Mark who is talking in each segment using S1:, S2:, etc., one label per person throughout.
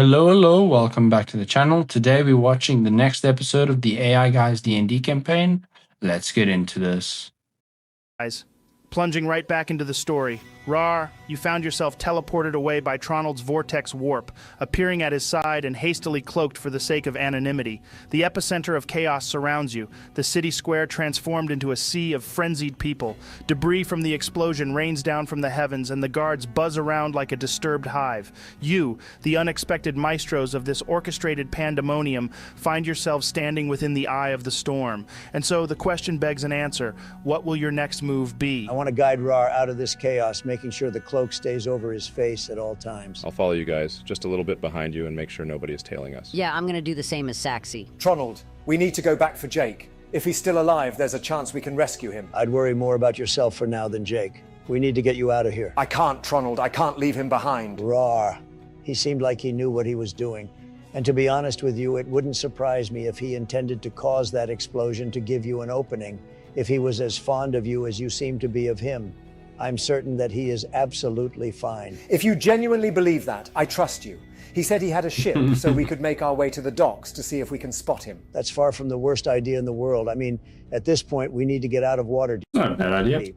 S1: Hello, welcome back to the channel. Today we're watching the next episode of the AI Guys D&D campaign. Let's get into this.
S2: Guys, plunging right back into the story. Rar, you found yourself teleported away by Tronald's vortex warp, appearing at his side and hastily cloaked for the sake of anonymity. The epicenter of chaos surrounds you, the city square transformed into a sea of frenzied people. Debris from the explosion rains down from the heavens, and the guards buzz around like a disturbed hive. You, the unexpected maestros of this orchestrated pandemonium, find yourselves standing within the eye of the storm. And so the question begs an answer. What will your next move be?
S3: I want to guide Rar out of this chaos, making sure the cloak stays over his face at all times.
S4: I'll follow you guys, just a little bit behind you and make sure nobody is tailing us.
S5: Yeah, I'm gonna do the same as Saxy.
S6: Tronald, we need to go back for Jake. If he's still alive, there's a chance we can rescue him.
S3: I'd worry more about yourself for now than Jake. We need to get you out of here.
S6: I can't, Tronald. I can't leave him behind.
S3: Rar. He seemed like he knew what he was doing. And to be honest with you, it wouldn't surprise me if he intended to cause that explosion to give you an opening, if he was as fond of you as you seem to be of him. I'm certain that he is absolutely fine.
S6: If you genuinely believe that, I trust you. He said he had a ship, so we could make our way to the docks to see if we can spot him.
S3: That's far from the worst idea in the world. I mean, at this point, we need to get out of water.
S1: Not a bad idea.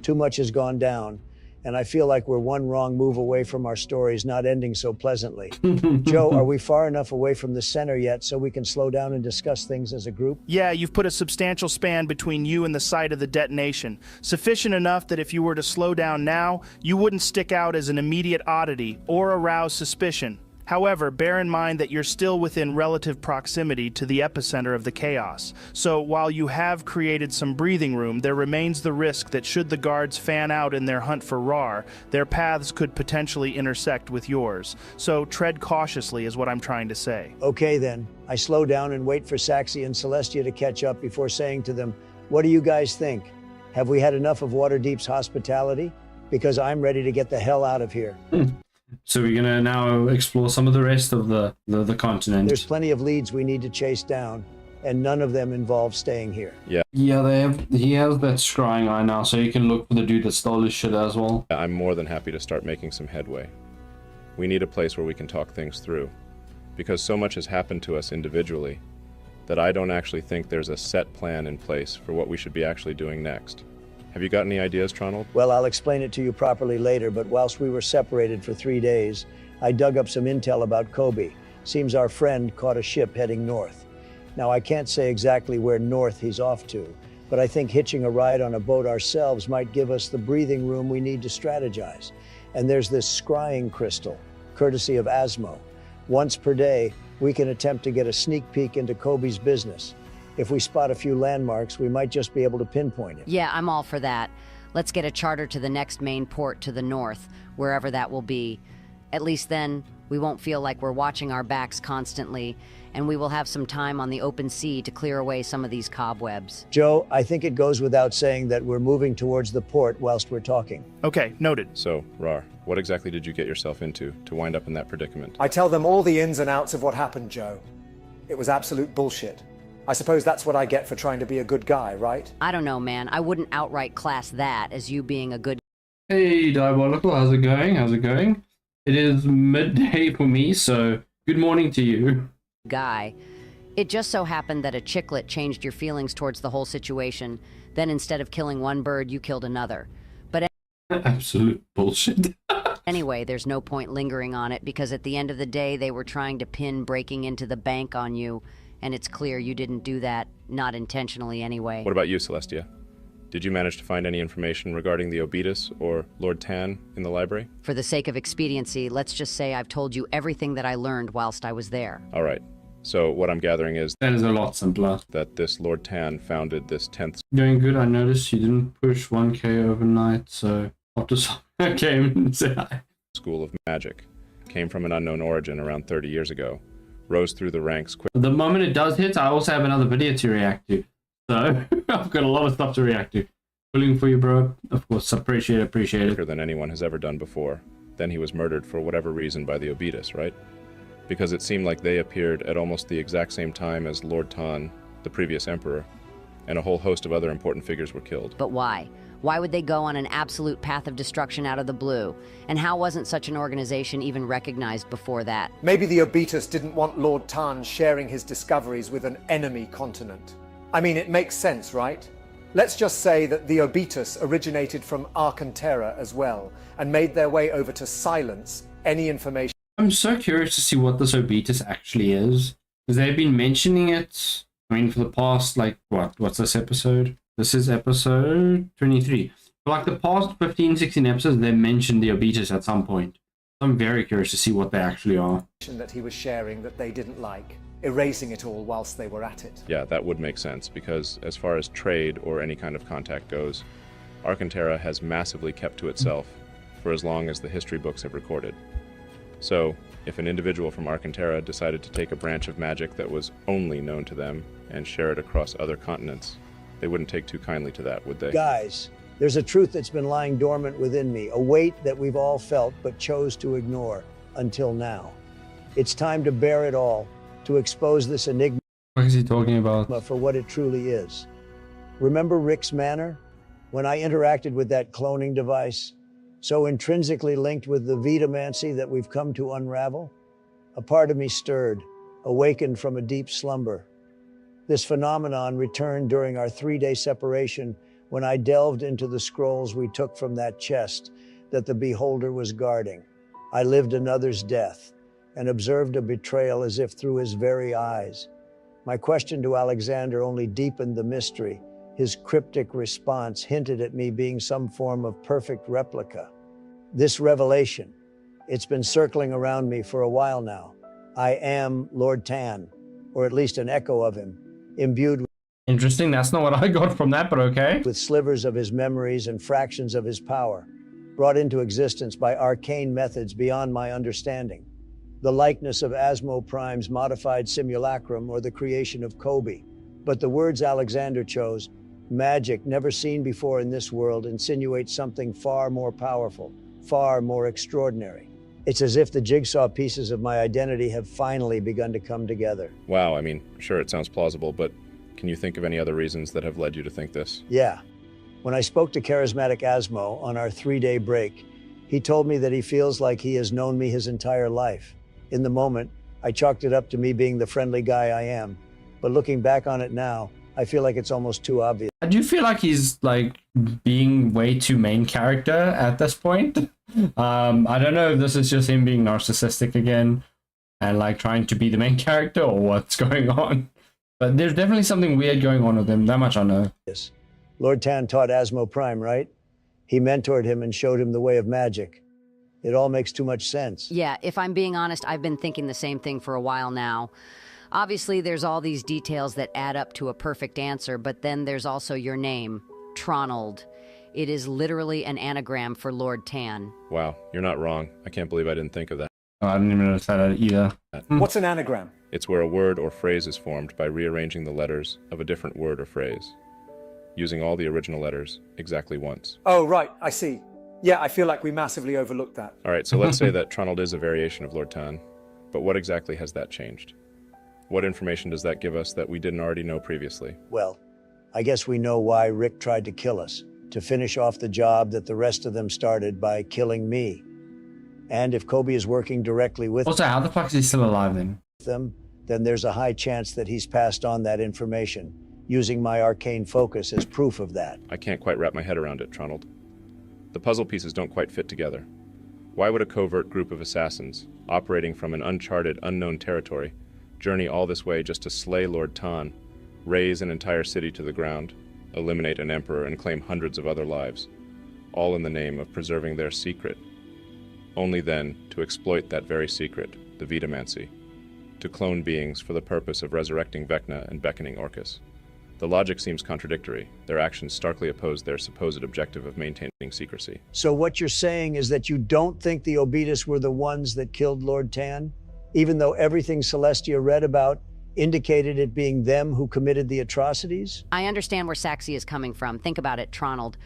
S3: Too much has gone down, and I feel like we're one wrong move away from our stories not ending so pleasantly. Joe, are we far enough away from the center yet so we can slow down and discuss things as a group?
S2: Yeah, you've put a substantial span between you and the site of the detonation. Sufficient enough that if you were to slow down now, you wouldn't stick out as an immediate oddity or arouse suspicion. However, bear in mind that you're still within relative proximity to the epicenter of the chaos. So while you have created some breathing room, there remains the risk that should the guards fan out in their hunt for Rar, their paths could potentially intersect with yours. So tread cautiously is what I'm trying to say.
S3: Okay then, I slow down and wait for Saxy and Celestia to catch up before saying to them, what do you guys think? Have we had enough of Waterdeep's hospitality? Because I'm ready to get the hell out of here.
S1: So we're gonna now explore some of the rest of the continent.
S3: There's plenty of leads we need to chase down, and none of them involve staying here.
S1: Yeah, he has that scrying eye now, so you can look for the dude that stole his shit as well.
S4: I'm more than happy to start making some headway. We need a place where we can talk things through, because so much has happened to us individually that I don't actually think there's a set plan in place for what we should be actually doing next. Have you got any ideas, Tronald?
S3: Well, I'll explain it to you properly later, but whilst we were separated for 3 days, I dug up some intel about Kobe. Seems our friend caught a ship heading north. Now, I can't say exactly where north he's off to, but I think hitching a ride on a boat ourselves might give us the breathing room we need to strategize. And there's this scrying crystal, courtesy of Asmo. Once per day, we can attempt to get a sneak peek into Kobe's business. If we spot a few landmarks, we might just be able to pinpoint him.
S5: Yeah, I'm all for that. Let's get a charter to the next main port to the north, wherever that will be. At least then, we won't feel like we're watching our backs constantly, and we will have some time on the open sea to clear away some of these cobwebs.
S3: Joe, I think it goes without saying that we're moving towards the port whilst we're talking.
S2: Okay, noted.
S4: So, Rar, what exactly did you get yourself into to wind up in that predicament?
S6: I tell them all the ins and outs of what happened, Joe. It was absolute bullshit. I suppose that's what I get for trying to be a good guy, right?
S5: I don't know, man. I wouldn't outright class that as you being a good
S1: Hey, Diabolical, how's it going? How's it going? It is midday for me, so good morning to you.
S5: guy. It just so happened that a chicklet changed your feelings towards the whole situation. Then instead of killing one bird, you killed another. But
S1: Absolute bullshit.
S5: anyway, there's no point lingering on it because at the end of the day, they were trying to pin breaking into the bank on you. And it's clear you didn't do that, not intentionally anyway.
S4: What about you, Celestia? Did you manage to find any information regarding the Obetus or Lord Tan in the library?
S5: For the sake of expediency, let's just say I've told you everything that I learned whilst I was there.
S4: All right. So what I'm gathering is
S1: That is a lot simpler.
S4: that this Lord Tan founded this 10th
S1: Doing good. I noticed you didn't push 1k overnight, so after I came and said hi.
S4: school of magic. Came from an unknown origin around 30 years ago. Rose through the ranks
S1: The moment it does hit, I also have another video to react to. So I've got a lot of stuff to react to. Pulling for you, bro. Of course, appreciate it.
S4: quicker than anyone has ever done before. Then he was murdered for whatever reason by the Obetus, right? Because it seemed like they appeared at almost the exact same time as Lord Tan, the previous emperor, and a whole host of other important figures were killed.
S5: But why? Why would they go on an absolute path of destruction out of the blue? And how wasn't such an organization even recognized before that?
S6: Maybe the Obitus didn't want Lord Tan sharing his discoveries with an enemy continent. I mean, it makes sense, right? Let's just say that the Obitus originated from Arcantera as well, and made their way over to silence any information.
S1: I'm so curious to see what this Obitus actually is, because they've been mentioning it, I mean, for the past, like, what's this episode? This is episode 23. For like the past 15, 16 episodes, they mentioned the Obitus at some point. I'm very curious to see what they actually are.
S6: That he was sharing that they didn't like, erasing it all whilst they were at it.
S4: Yeah, that would make sense, because as far as trade or any kind of contact goes, Arcantera has massively kept to itself for as long as the history books have recorded. So, if an individual from Arcantera decided to take a branch of magic that was only known to them and share it across other continents, they wouldn't take too kindly to that, would they?
S3: Guys, there's a truth that's been lying dormant within me, a weight that we've all felt but chose to ignore until now. It's time to bear it all, to expose this enigma
S1: What is he talking about?
S3: for what it truly is. Remember Rick's manner? When I interacted with that cloning device, so intrinsically linked with the Vitamancy that we've come to unravel? A part of me stirred, awakened from a deep slumber. This phenomenon returned during our 3-day separation when I delved into the scrolls we took from that chest that the beholder was guarding. I lived another's death and observed a betrayal as if through his very eyes. My question to Alexander only deepened the mystery. His cryptic response hinted at me being some form of perfect replica. This revelation, it's been circling around me for a while now. I am Lord Tan, or at least an echo of him, imbued
S1: Interesting, that's not what I got from that, but okay.
S3: with slivers of his memories and fractions of his power, brought into existence by arcane methods beyond my understanding. The likeness of Asmo Prime's modified simulacrum or the creation of Kobe. But the words Alexander chose, magic never seen before in this world, insinuate something far more powerful, far more extraordinary. It's as if the jigsaw pieces of my identity have finally begun to come together.
S4: Wow, I mean, sure, it sounds plausible, but can you think of any other reasons that have led you to think this?
S3: Yeah. When I spoke to Charismatic Asmo on our 3-day break, he told me that he feels like he has known me his entire life. In the moment, I chalked it up to me being the friendly guy I am. But looking back on it now, I feel like it's almost too obvious.
S1: I do feel like he's like being way too main character at this point. I don't know if this is just him being narcissistic again and like trying to be the main character or what's going on. But there's definitely something weird going on with him, that much I know.
S3: Lord Tan taught Asmo Prime, right? He mentored him and showed him the way of magic. It all makes too much sense.
S5: Yeah, if I'm being honest, I've been thinking the same thing for a while now. Obviously, there's all these details that add up to a perfect answer, but then there's also your name, Tronald. It is literally an anagram for Lord Tan.
S4: Wow, you're not wrong. I can't believe I didn't think of that.
S1: Oh, I didn't even understand that either.
S6: What's an anagram?
S4: It's where a word or phrase is formed by rearranging the letters of a different word or phrase, using all the original letters exactly once.
S6: Oh, right, I see. Yeah, I feel like we massively overlooked that.
S4: All right, so let's say that Tronald is a variation of Lord Tan, but what exactly has that changed? What information does that give us that we didn't already know previously?
S3: Well, I guess we know why Rick tried to kill us, to finish off the job that the rest of them started by killing me. And if Kobe is working directly with
S1: Also, how the fuck is he still alive then?
S3: them, then there's a high chance that he's passed on that information, using my arcane focus as proof of that.
S4: I can't quite wrap my head around it, Tronald. The puzzle pieces don't quite fit together. Why would a covert group of assassins, operating from an uncharted, unknown territory, journey all this way just to slay Lord Tan, raze an entire city to the ground, eliminate an emperor, and claim hundreds of other lives, all in the name of preserving their secret? Only then to exploit that very secret, the Vitamancy, to clone beings for the purpose of resurrecting Vecna and beckoning Orcus. The logic seems contradictory. Their actions starkly oppose their supposed objective of maintaining secrecy.
S3: So what you're saying is that you don't think the Obitus were the ones that killed Lord Tan? Even though everything Celestia read about indicated it being them who committed the atrocities?
S5: I understand where Saxy is coming from. Think about it, Tronald.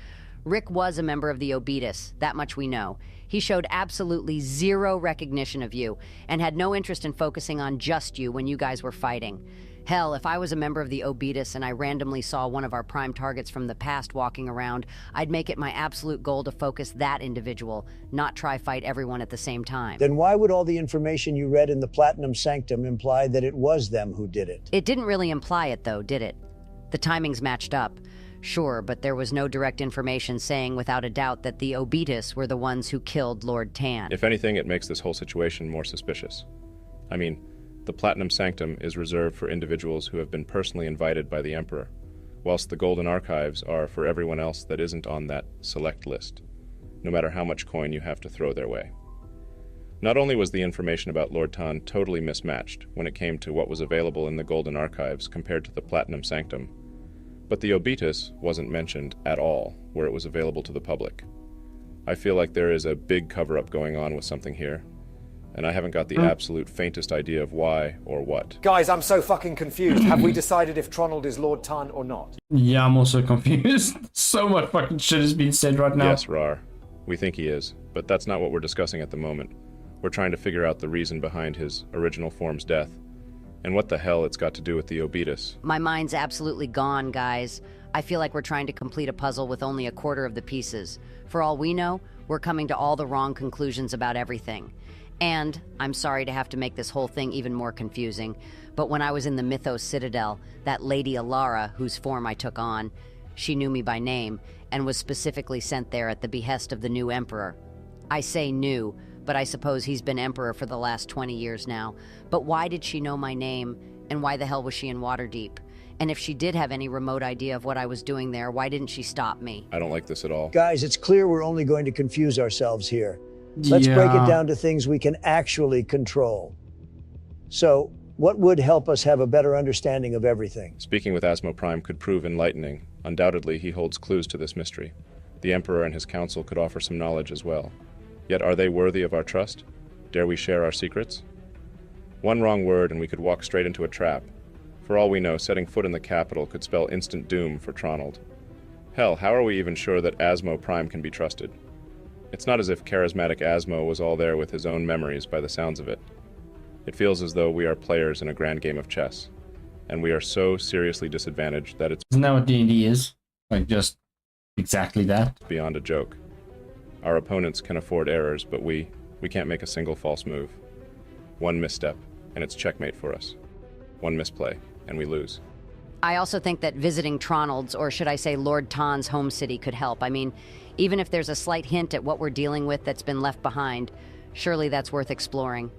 S5: Rick was a member of the Obitus, that much we know. He showed absolutely zero recognition of you and had no interest in focusing on just you when you guys were fighting. Hell, if I was a member of the Obetus and I randomly saw one of our prime targets from the past walking around, I'd make it my absolute goal to focus that individual, not try fight everyone at the same time.
S3: Then why would all the information you read in the Platinum Sanctum imply that it was them who did it?
S5: It didn't really imply it, though, did it? The timings matched up. Sure, but there was no direct information saying without a doubt that the Obetus were the ones who killed Lord Tan.
S4: If anything, it makes this whole situation more suspicious. I mean, the Platinum Sanctum is reserved for individuals who have been personally invited by the Emperor, whilst the Golden Archives are for everyone else that isn't on that select list, no matter how much coin you have to throw their way. Not only was the information about Lord Tan totally mismatched when it came to what was available in the Golden Archives compared to the Platinum Sanctum, but the Obetus wasn't mentioned at all where it was available to the public. I feel like there is a big cover-up going on with something here, and I haven't got the absolute faintest idea of why or what.
S6: Guys, I'm so fucking confused. Have we decided if Tronald is Lord Tan or not?
S1: Yeah, I'm also confused. So much fucking shit is being said right now.
S4: Yes, Rar. We think he is, but that's not what we're discussing at the moment. We're trying to figure out the reason behind his original form's death, and what the hell it's got to do with the Obetus.
S5: My mind's absolutely gone, guys. I feel like we're trying to complete a puzzle with only a quarter of the pieces. For all we know, we're coming to all the wrong conclusions about everything. And I'm sorry to have to make this whole thing even more confusing, but when I was in the Mythos Citadel, that Lady Alara, whose form I took on, she knew me by name and was specifically sent there at the behest of the new emperor. I say new, but I suppose he's been emperor for the last 20 years now. But why did she know my name, and why the hell was she in Waterdeep? And if she did have any remote idea of what I was doing there, why didn't she stop me?
S4: I don't like this at all.
S3: Guys, it's clear we're only going to confuse ourselves here. Let's break it down to things we can actually control. So, what would help us have a better understanding of everything?
S4: Speaking with Asmo Prime could prove enlightening. Undoubtedly, he holds clues to this mystery. The Emperor and his council could offer some knowledge as well. Yet are they worthy of our trust? Dare we share our secrets? One wrong word and we could walk straight into a trap. For all we know, setting foot in the capital could spell instant doom for Tronald. Hell, how are we even sure that Asmo Prime can be trusted? It's not as if charismatic Asmo was all there with his own memories by the sounds of it. It feels as though we are players in a grand game of chess, and we are so seriously disadvantaged that it's
S1: Isn't that what D&D is? Like, just exactly that?
S4: beyond a joke. Our opponents can afford errors, but we can't make a single false move. One misstep, and it's checkmate for us. One misplay, and we lose.
S5: I also think that visiting Tronald's, or should I say Lord Tan's home city, could help. I mean, even if there's a slight hint at what we're dealing with that's been left behind, surely that's worth exploring.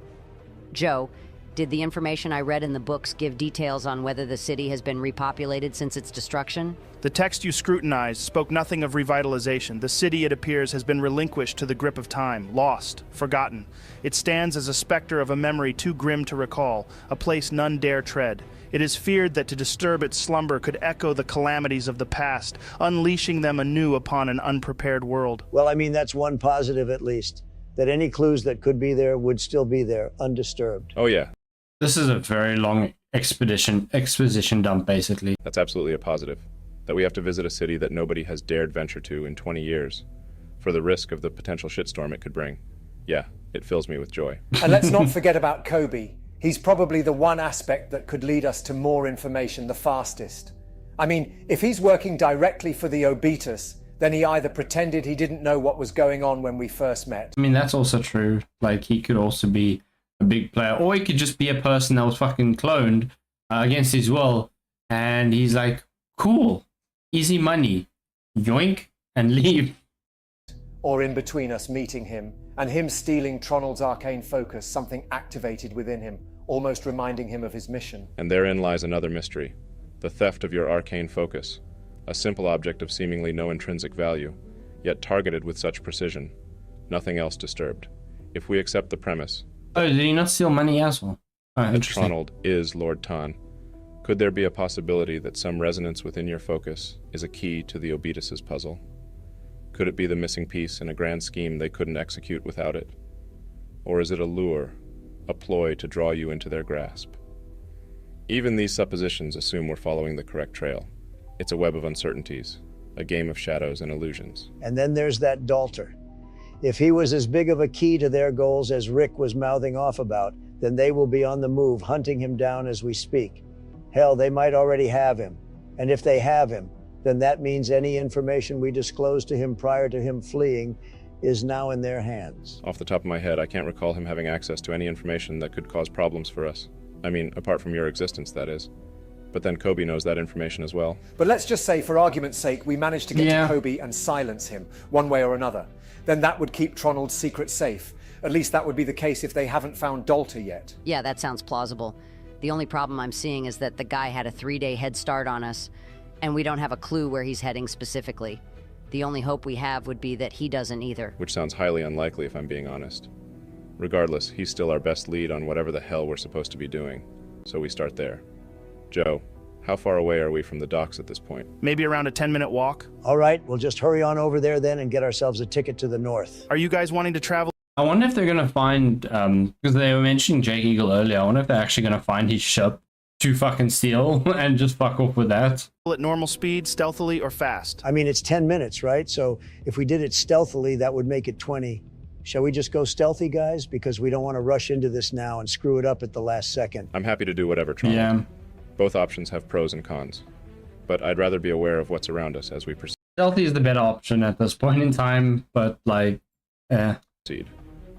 S5: Joe, did the information I read in the books give details on whether the city has been repopulated since its destruction?
S2: The text you scrutinized spoke nothing of revitalization. The city, it appears, has been relinquished to the grip of time, lost, forgotten. It stands as a specter of a memory too grim to recall, a place none dare tread. It is feared that to disturb its slumber could echo the calamities of the past, unleashing them anew upon an unprepared world.
S3: Well, I mean, that's one positive at least, that any clues that could be there would still be there, undisturbed.
S4: Oh yeah,
S1: This is a very long exposition dump, basically.
S4: that's absolutely a positive. That we have to visit a city that nobody has dared venture to in 20 years, for the risk of the potential shitstorm it could bring. Yeah, it fills me with joy.
S6: And let's not forget about Kobe. He's probably the one aspect that could lead us to more information the fastest. I mean, if he's working directly for the Obetus, then he either pretended he didn't know what was going on when we first met.
S1: I mean, that's also true. Like, he could also be a big player, or he could just be a person that was fucking cloned against his will, and he's like, cool, easy money, yoink, and leave.
S6: Or in between us meeting him, and him stealing Tronald's arcane focus, something activated within him, almost reminding him of his mission.
S4: And therein lies another mystery, the theft of your arcane focus, a simple object of seemingly no intrinsic value, yet targeted with such precision, nothing else disturbed. If we accept the premise
S1: Oh, did he not steal money as well? Oh,
S4: that
S1: interesting.
S4: Tronald is Lord Tan, could there be a possibility that some resonance within your focus is a key to the Obetus's puzzle? Could it be the missing piece in a grand scheme they couldn't execute without it? Or is it a lure, a ploy to draw you into their grasp? Even these suppositions assume we're following the correct trail. It's a web of uncertainties, a game of shadows and illusions.
S3: And then there's that Dalter. If he was as big of a key to their goals as Rick was mouthing off about, then they will be on the move, hunting him down as we speak. Hell, they might already have him. And if they have him, then that means any information we disclosed to him prior to him fleeing is now in their hands.
S4: Off the top of my head, I can't recall him having access to any information that could cause problems for us. I mean, apart from your existence, that is. But then Kobe knows that information as well.
S6: But let's just say, for argument's sake, we managed to get to Kobe and silence him, one way or another. Then that would keep Tronald's secret safe. At least that would be the case if they haven't found Dalter yet.
S5: Yeah, that sounds plausible. The only problem I'm seeing is that the guy had a 3-day head start on us, and we don't have a clue where he's heading specifically. The only hope we have would be that he doesn't either.
S4: Which sounds highly unlikely if I'm being honest. Regardless, he's still our best lead on whatever the hell we're supposed to be doing. So we start there. Joe, how far away are we from the docks at this point?
S2: Maybe around a 10-minute walk.
S3: All right, we'll just hurry on over there then and get ourselves a ticket to the north.
S2: Are you guys wanting to travel?
S1: I wonder if they're going to find, because they were mentioning Jake Eagle earlier, I wonder if they're actually going to find his ship to fucking steal and just fuck off with that.
S2: At normal speed, stealthily, or fast?
S3: I mean, it's 10 minutes, right? So if we did it stealthily, that would make it 20. Shall we just go stealthy, guys? Because we don't want to rush into this now and screw it up at the last second.
S4: I'm happy to do whatever, Tron.
S1: Yeah.
S4: Both options have pros and cons. But I'd rather be aware of what's around us as we
S1: Stealthy is the better option at this point in time, but like,
S4: proceed,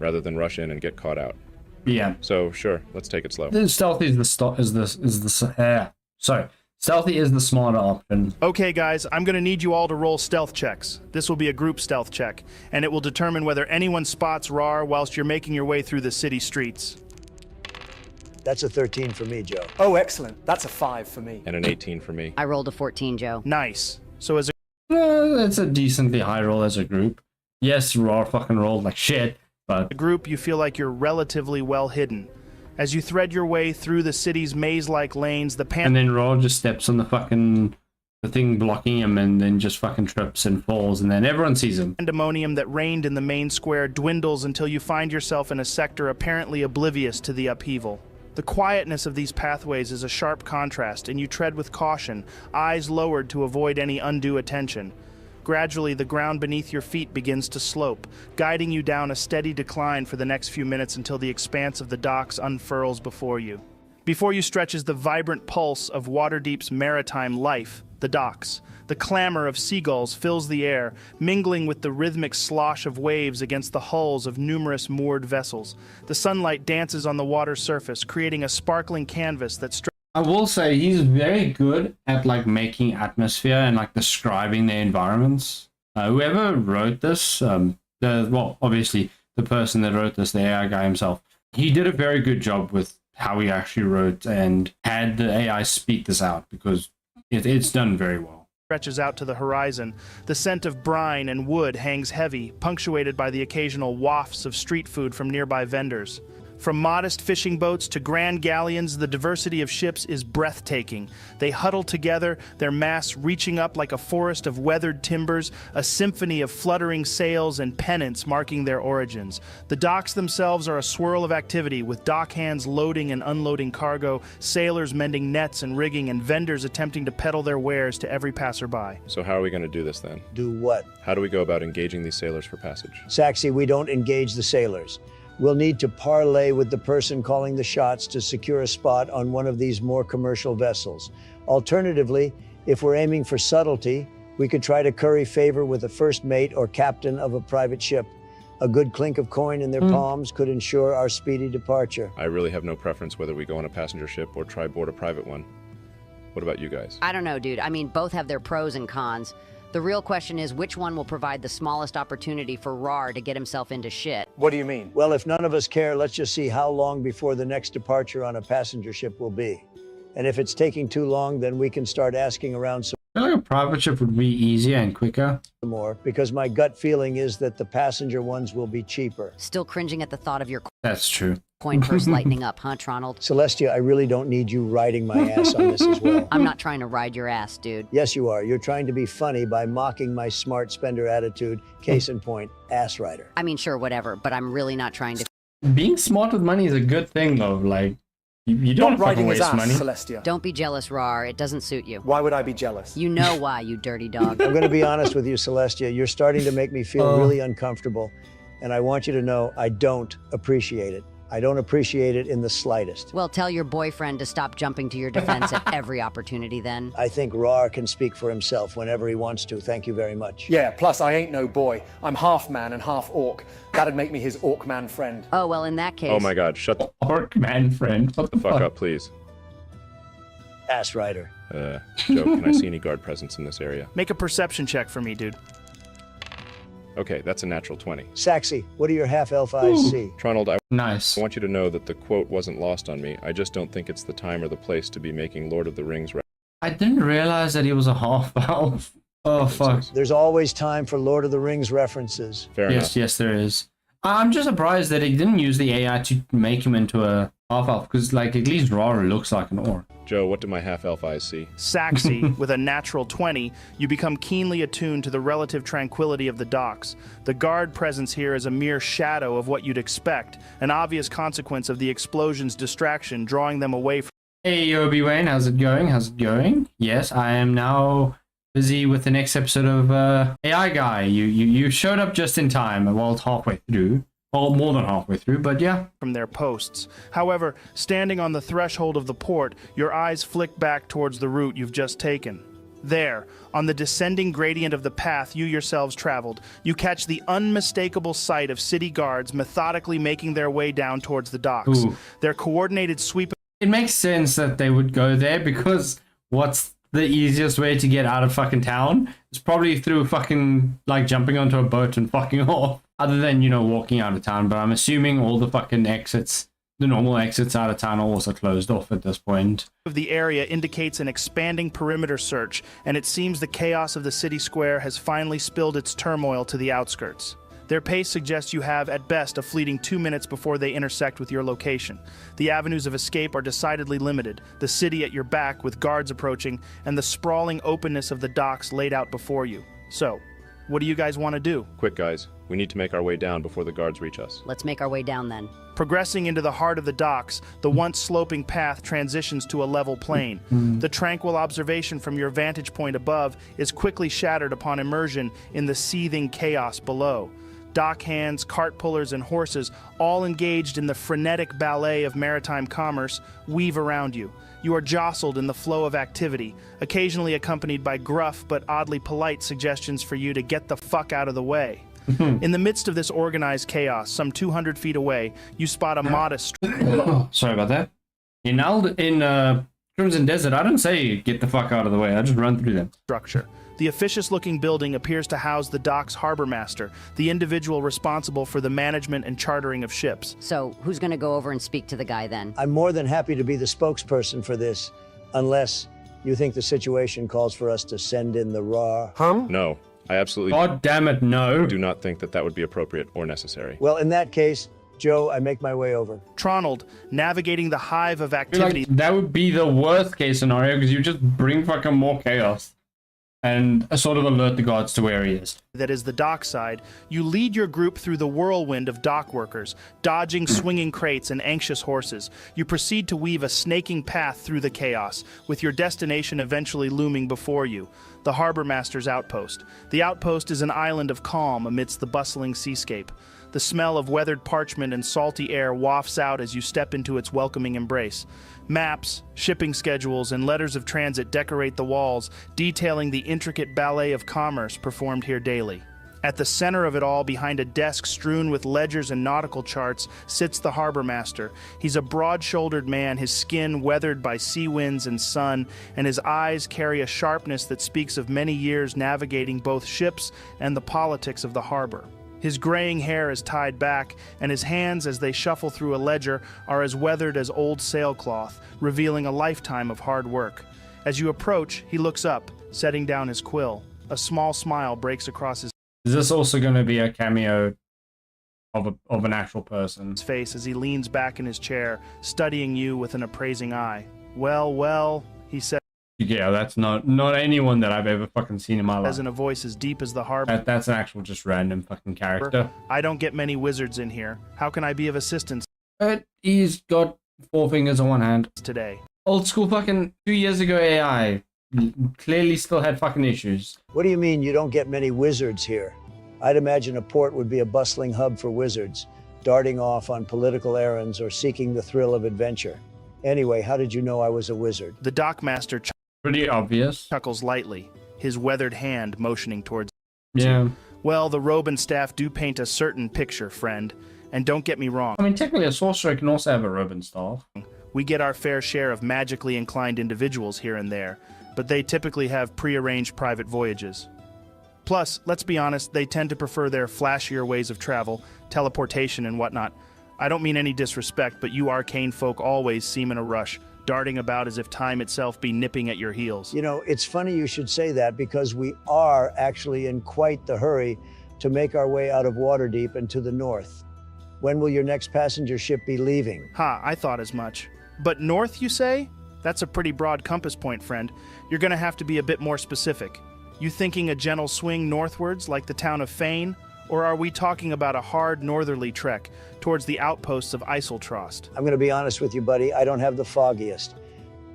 S4: rather than rush in and get caught out.
S1: Yeah.
S4: So sure, let's take it slow.
S1: Stealthy is stealthy is the smarter option.
S2: Okay, guys, I'm going to need you all to roll stealth checks. This will be a group stealth check, and it will determine whether anyone spots Rar whilst you're making your way through the city streets.
S3: That's a 13 for me, Joe.
S6: Oh, excellent. That's a 5 for me.
S4: And an 18 for me.
S5: I rolled a 14, Joe.
S2: Nice. So as a
S1: It's a decently high roll as a group. Yes, Raw fucking rolled like shit, but
S2: group, you feel like you're relatively well hidden. As you thread your way through the city's maze-like lanes,
S1: and then Raw just steps on the thing blocking him and then just fucking trips and falls, and then everyone sees him.
S2: Pandemonium that reigned in the main square dwindles until you find yourself in a sector apparently oblivious to the upheaval. The quietness of these pathways is a sharp contrast, and you tread with caution, eyes lowered to avoid any undue attention. Gradually, the ground beneath your feet begins to slope, guiding you down a steady decline for the next few minutes until the expanse of the docks unfurls before you. Before you stretches the vibrant pulse of Waterdeep's maritime life, the docks. The clamor of seagulls fills the air, mingling with the rhythmic slosh of waves against the hulls of numerous moored vessels. The sunlight dances on the water's surface, creating a sparkling canvas that
S1: I will say he's very good at like making atmosphere and like describing the environments. Whoever wrote this, obviously the person that wrote this, the AI guy himself, he did a very good job with how he actually wrote and had the AI speak this out, because it's done very well.
S2: Stretches out to the horizon. The scent of brine and wood hangs heavy, punctuated by the occasional wafts of street food from nearby vendors. From modest fishing boats to grand galleons, the diversity of ships is breathtaking. They huddle together, their masts reaching up like a forest of weathered timbers, a symphony of fluttering sails and pennants marking their origins. The docks themselves are a swirl of activity, with dock hands loading and unloading cargo, sailors mending nets and rigging, and vendors attempting to peddle their wares to every passerby.
S4: So how are we going to do this then?
S3: Do what?
S4: How do we go about engaging these sailors for passage?
S3: Saxy, we don't engage the sailors. We'll need to parlay with the person calling the shots to secure a spot on one of these more commercial vessels. Alternatively, if we're aiming for subtlety, we could try to curry favor with a first mate or captain of a private ship. A good clink of coin in their palms could ensure our speedy departure.
S4: I really have no preference whether we go on a passenger ship or try board a private one. What about you guys?
S5: I don't know, dude. I mean, both have their pros and cons. The real question is which one will provide the smallest opportunity for Rar to get himself into shit.
S6: What do you mean?
S3: Well, if none of us care, let's just see how long before the next departure on a passenger ship will be. And if it's taking too long, then we can start asking around some
S1: I feel like a private ship would be easier and quicker.
S3: more, because my gut feeling is that the passenger ones will be cheaper.
S5: Still cringing at the thought of your
S1: That's true.
S5: coin purse lightening up, huh, Tronald?
S3: Celestia, I really don't need you riding my ass on this as well.
S5: I'm not trying to ride your ass, dude.
S3: Yes, you are. You're trying to be funny by mocking my smart spender attitude. Case in point, ass rider.
S5: I mean, sure, whatever, but I'm really not trying to.
S1: Being smart with money is a good thing, though. Like, you don't
S6: Not riding
S1: fucking
S6: his
S1: waste
S6: ass,
S1: money.
S6: Celestia.
S5: Don't be jealous, Rar. It doesn't suit you.
S6: Why would I be jealous?
S5: You know why, you dirty dog.
S3: I'm going to be honest with you, Celestia. You're starting to make me feel really uncomfortable, and I want you to know I don't appreciate it. I don't appreciate it in the slightest.
S5: Well, tell your boyfriend to stop jumping to your defense at every opportunity then.
S3: I think Rar can speak for himself whenever he wants to. Thank you very much.
S6: Yeah, plus I ain't no boy. I'm half man and half orc. That'd make me his orc man friend.
S5: Oh, well, in that case...
S4: Oh my god, shut the
S1: Orc man friend. What the
S4: fuck up, please.
S3: Ass Rider.
S4: Joe, can I see any guard presence in this area?
S2: Make a perception check for me, dude.
S4: Okay, that's a natural 20.
S3: Saxy, what do your half-elf eyes see?
S4: Tronald, I
S1: Nice.
S4: want you to know that the quote wasn't lost on me. I just don't think it's the time or the place to be making Lord of the Rings
S1: I didn't realize that he was a half elf. Oh, fuck.
S3: There's always time for Lord of the Rings references.
S4: Fair enough.
S1: Yes, there is. I'm just surprised that he didn't use the AI to make him into a half elf, because, like, at least Rara looks like an orc.
S4: Joe, what do my half-elf eyes see?
S2: Saxy, with a natural 20, you become keenly attuned to the relative tranquility of the docks. The guard presence here is a mere shadow of what you'd expect, an obvious consequence of the explosion's distraction, drawing them away from...
S1: Hey, Obi-Wan, how's it going? How's it going? Yes, I am now busy with the next episode of AI Guy. You showed up just in time. Well, it's halfway through. Well, more than halfway through, but yeah.
S2: From their posts. However, standing on the threshold of the port, your eyes flick back towards the route you've just taken. There, on the descending gradient of the path you yourselves traveled, you catch the unmistakable sight of city guards methodically making their way down towards the docks.
S1: Ooh.
S2: Their coordinated sweep...
S1: It makes sense that they would go there, because what's the easiest way to get out of fucking town? It's probably through fucking, like, jumping onto a boat and fucking off. Other than, you know, walking out of town. But I'm assuming all the fucking exits, the normal exits out of town, are also closed off at this point.
S2: of the area indicates an expanding perimeter search, and it seems the chaos of the city square has finally spilled its turmoil to the outskirts. Their pace suggests you have, at best, a fleeting 2 minutes before they intersect with your location. The avenues of escape are decidedly limited, the city at your back with guards approaching, and the sprawling openness of the docks laid out before you. So, what do you guys want to do?
S4: Quick, guys. We need to make our way down before the guards reach us.
S5: Let's make our way down then.
S2: Progressing into the heart of the docks, the once sloping path transitions to a level plain. The tranquil observation from your vantage point above is quickly shattered upon immersion in the seething chaos below. Dock hands, cart pullers, and horses, all engaged in the frenetic ballet of maritime commerce, weave around you. You are jostled in the flow of activity, occasionally accompanied by gruff but oddly polite suggestions for you to get the fuck out of the way. In the midst of this organized chaos, some 200 feet away, you spot a modest...
S1: Sorry about that. In Crimson Desert, I don't say get the fuck out of the way. I just run through them.
S2: structure. The officious-looking building appears to house the dock's harbor master, the individual responsible for the management and chartering of ships.
S5: So, who's going to go over and speak to the guy then?
S3: I'm more than happy to be the spokesperson for this, unless you think the situation calls for us to send in the Ra.
S4: No, I absolutely
S1: God damn it, no.
S4: do not think that that would be appropriate or necessary.
S3: Well, in that case, Joe, I make my way over.
S2: Tronald, navigating the hive of
S1: I feel
S2: activity...
S1: like that would be the worst case scenario, because you just bring fucking more chaos and sort of alert the guards to where he is.
S2: that is the dock side, you lead your group through the whirlwind of dock workers, dodging swinging crates and anxious horses. You proceed to weave a snaking path through the chaos, with your destination eventually looming before you, the harbor master's outpost. The outpost is an island of calm amidst the bustling seascape. The smell of weathered parchment and salty air wafts out as you step into its welcoming embrace. Maps, shipping schedules, and letters of transit decorate the walls, detailing the intricate ballet of commerce performed here daily. At the center of it all, behind a desk strewn with ledgers and nautical charts, sits the harbor master. He's a broad-shouldered man, his skin weathered by sea winds and sun, and his eyes carry a sharpness that speaks of many years navigating both ships and the politics of the harbor. His graying hair is tied back, and his hands, as they shuffle through a ledger, are as weathered as old sailcloth, revealing a lifetime of hard work. As you approach, he looks up, setting down his quill. A small smile breaks across his
S1: Is this also going to be a cameo of an actual person?
S2: face as he leans back in his chair, studying you with an appraising eye. Well, he says
S1: Yeah, that's not anyone that I've ever fucking seen in my life.
S2: in a voice as deep as the harbor.
S1: That's an actual just random fucking character.
S2: I don't get many wizards in here. How can I be of assistance
S1: But he's got 4 fingers on one hand.
S2: today?
S1: Old school fucking 2 years ago AI clearly still had fucking issues.
S3: What do you mean you don't get many wizards here? I'd imagine a port would be a bustling hub for wizards. darting off on political errands or seeking the thrill of adventure. Anyway, how did you know I was a wizard?
S2: The dockmaster
S1: Pretty obvious.
S2: chuckles lightly, his weathered hand motioning towards
S1: Yeah.
S2: Well, the robe and staff do paint a certain picture, friend. And don't get me wrong,
S1: I mean, technically, a sorcerer can also have a robe and staff.
S2: we get our fair share of magically inclined individuals here and there, but they typically have pre-arranged private voyages. Plus, let's be honest, they tend to prefer their flashier ways of travel, teleportation and whatnot. I don't mean any disrespect, but you arcane folk always seem in a rush, darting about as if time itself be nipping at your heels.
S3: You know, it's funny you should say that because we are actually in quite the hurry to make our way out of Waterdeep and to the north. When will your next passenger ship be leaving?
S2: Ha, I thought as much. But north, you say? That's a pretty broad compass point, friend. You're gonna have to be a bit more specific. You thinking a gentle swing northwards, like the town of Fane? Or are we talking about a hard northerly trek towards the outposts of Eiseltrost?
S3: I'm going to be honest with you, buddy. I don't have the foggiest.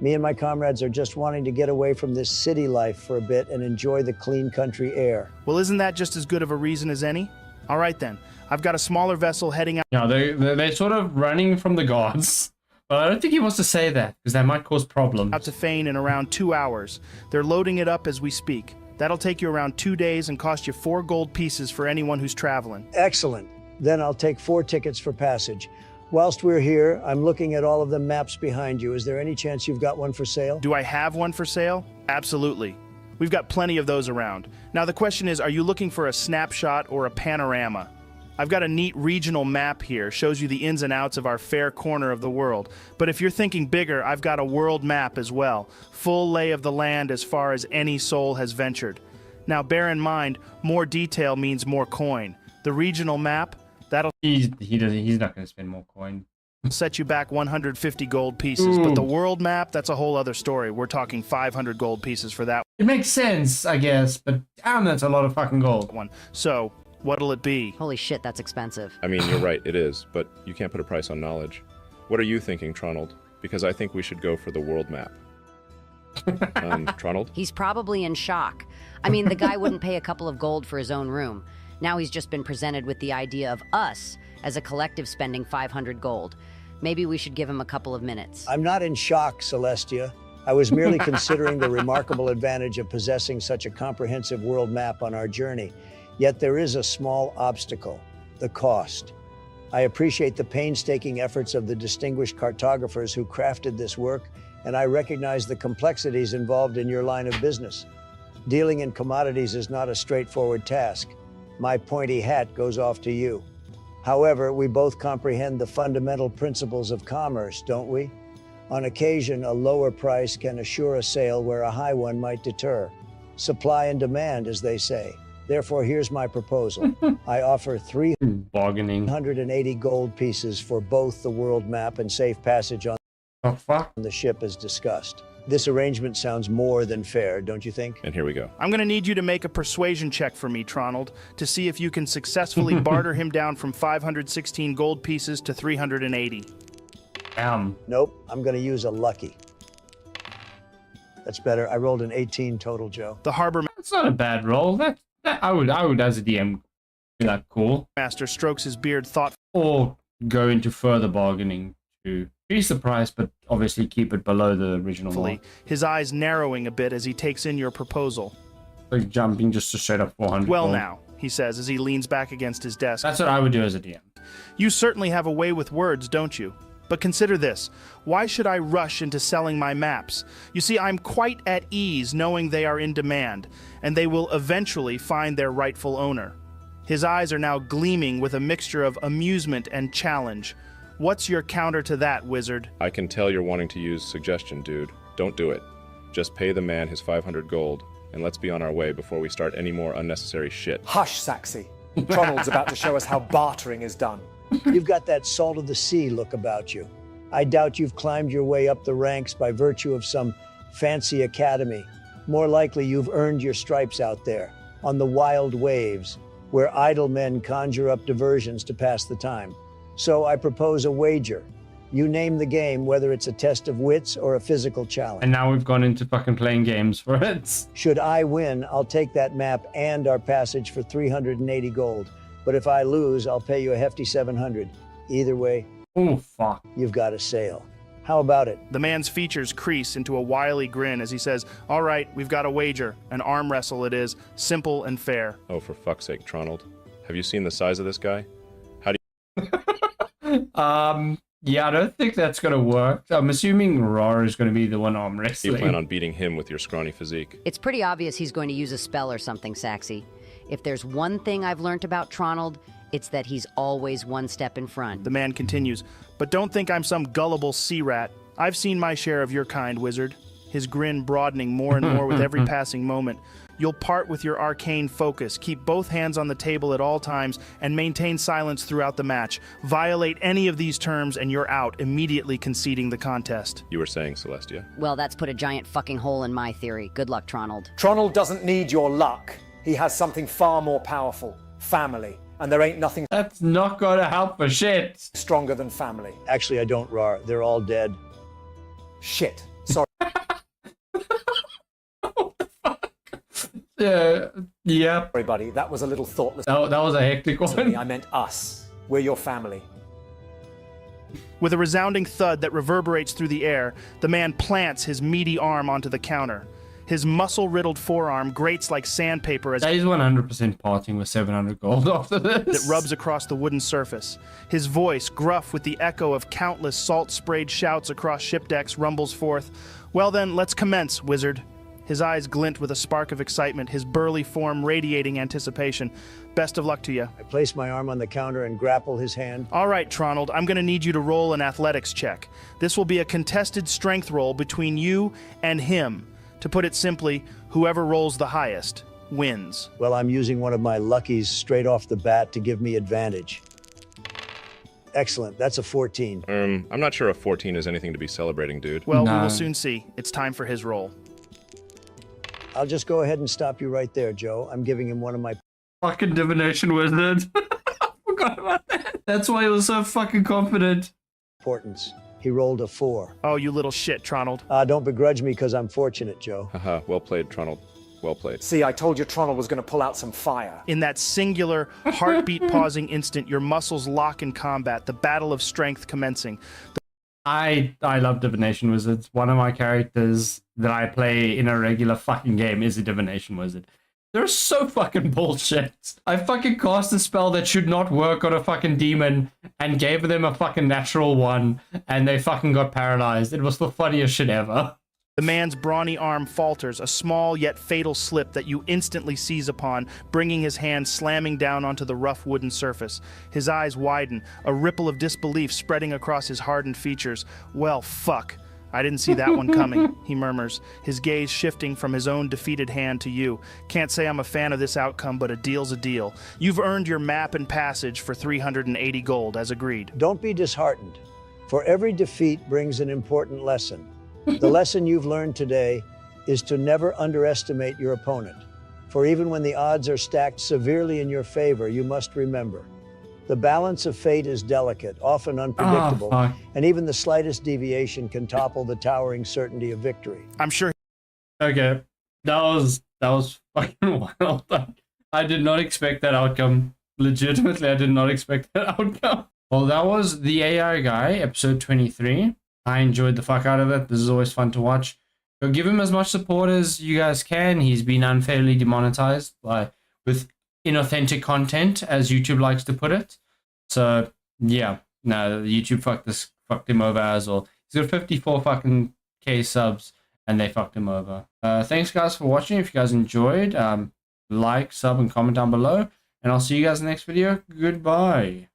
S3: Me and my comrades are just wanting to get away from this city life for a bit and enjoy the clean country air.
S2: Well, isn't that just as good of a reason as any? All right then. I've got a smaller vessel heading out.
S1: Yeah, they're sort of running from the guards. But I don't think he wants to say that, because that might cause problems.
S2: Out to Fane in around 2 hours. They're loading it up as we speak. That'll take you around 2 days and cost you 4 gold pieces for anyone who's traveling.
S3: Excellent. Then I'll take 4 tickets for passage. Whilst we're here, I'm looking at all of the maps behind you. Is there any chance you've got one for sale?
S2: Do I have one for sale? Absolutely. We've got plenty of those around. Now the question is, are you looking for a snapshot or a panorama? I've got a neat regional map here, shows you the ins and outs of our fair corner of the world. But if you're thinking bigger, I've got a world map as well. Full lay of the land as far as any soul has ventured. Now bear in mind, more detail means more coin. The regional map, that'll
S1: He's not going to spend more coin.
S2: set you back 150 gold pieces. But the world map, that's a whole other story. We're talking 500 gold pieces for that
S1: It makes sense, I guess, but damn, that's a lot of fucking gold.
S2: one. So, what'll it be?
S5: Holy shit, that's expensive.
S4: I mean, you're right, it is, but you can't put a price on knowledge. What are you thinking, Tronald? Because I think we should go for the world map. Tronald?
S5: He's probably in shock. I mean, the guy wouldn't pay a couple of gold for his own room. Now he's just been presented with the idea of us as a collective spending 500 gold. Maybe we should give him a couple of minutes.
S3: I'm not in shock, Celestia. I was merely considering the remarkable advantage of possessing such a comprehensive world map on our journey. Yet there is a small obstacle, the cost. I appreciate the painstaking efforts of the distinguished cartographers who crafted this work, and I recognize the complexities involved in your line of business. Dealing in commodities is not a straightforward task. My pointy hat goes off to you. However, we both comprehend the fundamental principles of commerce, don't we? On occasion, a lower price can assure a sale where a high one might deter. Supply and demand, as they say. Therefore, here's my proposal. I offer
S1: Bargaining.
S3: 380 gold pieces for both the world map and safe passage on
S1: Oh, fuck.
S3: the ship as discussed. This arrangement sounds more than fair, don't you think?
S4: And here we go.
S2: I'm gonna need you to make a persuasion check for me, Tronald, to see if you can successfully barter him down from 516 gold pieces to 380.
S1: Damn.
S3: Nope, I'm going to use a lucky. That's better. I rolled an 18 total, Joe.
S2: The harbor
S1: That's not a bad roll. That I would as a DM be like cool.
S2: master strokes his beard thoughtfully.
S1: Or go into further bargaining to increase the price, but obviously keep it below the original mark.
S2: His eyes narrowing a bit as he takes in your proposal.
S1: Like jumping just to straight up 400.
S2: Well
S1: gold.
S2: now, he says as he leans back against his desk.
S1: That's what I would do as a DM.
S2: You certainly have a way with words, don't you? But consider this. Why should I rush into selling my maps? You see, I'm quite at ease knowing they are in demand, and they will eventually find their rightful owner. His eyes are now gleaming with a mixture of amusement and challenge. What's your counter to that, wizard?
S4: I can tell you're wanting to use suggestion, dude. Don't do it. Just pay the man his 500 gold, and let's be on our way before we start any more unnecessary shit.
S6: Hush, Saxy. Tronald's about to show us how bartering is done.
S3: You've got that salt of the sea look about you. I doubt you've climbed your way up the ranks by virtue of some fancy academy. More likely you've earned your stripes out there, on the wild waves, where idle men conjure up diversions to pass the time. So I propose a wager. You name the game, whether it's a test of wits or a physical challenge.
S1: And now we've gone into fucking playing games for it.
S3: Should I win, I'll take that map and our passage for 380 gold. But if I lose, I'll pay you a hefty 700. Either way,
S1: Oh, fuck.
S3: you've got a sale. How about it?
S2: The man's features crease into a wily grin as he says, "All right, we've got a wager. An arm wrestle it is. Simple and fair."
S4: Oh, for fuck's sake, Tronald. Have you seen the size of this guy?
S1: Yeah, I don't think that's gonna work. I'm assuming Raw is gonna be the one arm
S4: You
S1: wrestling.
S4: plan on beating him with your scrawny physique.
S5: It's pretty obvious he's going to use a spell or something, Saxy. If there's one thing I've learned about Tronald, it's that he's always one step in front.
S2: The man continues, "But don't think I'm some gullible sea rat. I've seen my share of your kind, wizard." His grin broadening more and more with every passing moment. "You'll part with your arcane focus, keep both hands on the table at all times, and maintain silence throughout the match. Violate any of these terms and you're out, immediately conceding the contest."
S4: You were saying, Celestia?
S5: Well, that's put a giant fucking hole in my theory. Good luck, Tronald.
S6: Tronald doesn't need your luck. He has something far more powerful. Family. And there ain't nothing
S1: That's not gonna help for shit.
S6: stronger than family.
S3: Actually, I don't, Rar. They're all dead.
S6: Shit. Sorry.
S1: Yeah.
S6: Everybody, that was a little thoughtless.
S1: That was a hectic
S6: To me,
S1: one.
S6: I meant us. We're your family.
S2: With a resounding thud that reverberates through the air, the man plants his meaty arm onto the counter. His muscle-riddled forearm grates like sandpaper as
S1: That is 100% parting with 700 gold after this.
S2: it rubs across the wooden surface. His voice, gruff with the echo of countless salt-sprayed shouts across ship decks, rumbles forth. "Well then, let's commence, wizard." His eyes glint with a spark of excitement, his burly form radiating anticipation. "Best of luck to you."
S3: I place my arm on the counter and grapple his hand.
S2: All right, Tronald, I'm going to need you to roll an athletics check. This will be a contested strength roll between you and him. To put it simply, whoever rolls the highest wins.
S3: Well, I'm using one of my luckies straight off the bat to give me advantage. Excellent. That's a 14.
S4: I'm not sure a 14 is anything to be celebrating, dude.
S2: Well, we
S1: No.
S2: will soon see. It's time for his roll.
S3: I'll just go ahead and stop you right there, Joe. I'm giving him one of my
S1: Fucking divination wizard. I forgot about that. That's why he was so fucking confident.
S3: portents. He rolled a 4.
S2: Oh, you little shit, Tronald.
S3: Don't begrudge me because I'm fortunate, Joe.
S4: Haha, well played, Tronald. Well played.
S6: See, I told you Tronald was going to pull out some fire.
S2: In that singular, heartbeat-pausing instant, your muscles lock in combat, the battle of strength commencing.
S1: I love divination wizards. One of my characters that I play in a regular fucking game is a divination wizard. They're so fucking bullshit. I fucking cast a spell that should not work on a fucking demon and gave them a fucking natural one, and they fucking got paralyzed. It was the funniest shit ever.
S2: The man's brawny arm falters, a small yet fatal slip that you instantly seize upon, bringing his hand slamming down onto the rough wooden surface. His eyes widen, a ripple of disbelief spreading across his hardened features. "Well, fuck. I didn't see that one coming," he murmurs, his gaze shifting from his own defeated hand to you. "Can't say I'm a fan of this outcome, but a deal's a deal. You've earned your map and passage for 380 gold, as agreed."
S3: Don't be disheartened, for every defeat brings an important lesson. The lesson you've learned today is to never underestimate your opponent. For even when the odds are stacked severely in your favor, you must remember, the balance of fate is delicate, often unpredictable,
S1: fuck.
S3: and even the slightest deviation can topple the towering certainty of victory.
S2: I'm sure
S1: Okay, that was fucking wild. I did not expect that outcome. Legitimately, I did not expect that outcome. Well, that was the AI guy, episode 23. I enjoyed the fuck out of it. This is always fun to watch. Go give him as much support as you guys can. He's been unfairly demonetized with inauthentic content, as YouTube likes to put it. So yeah, no, YouTube fucked him over as well. He's got 54 fucking K subs, and they fucked him over. Thanks guys for watching. If you guys enjoyed, like, sub, and comment down below. And I'll see you guys in the next video. Goodbye.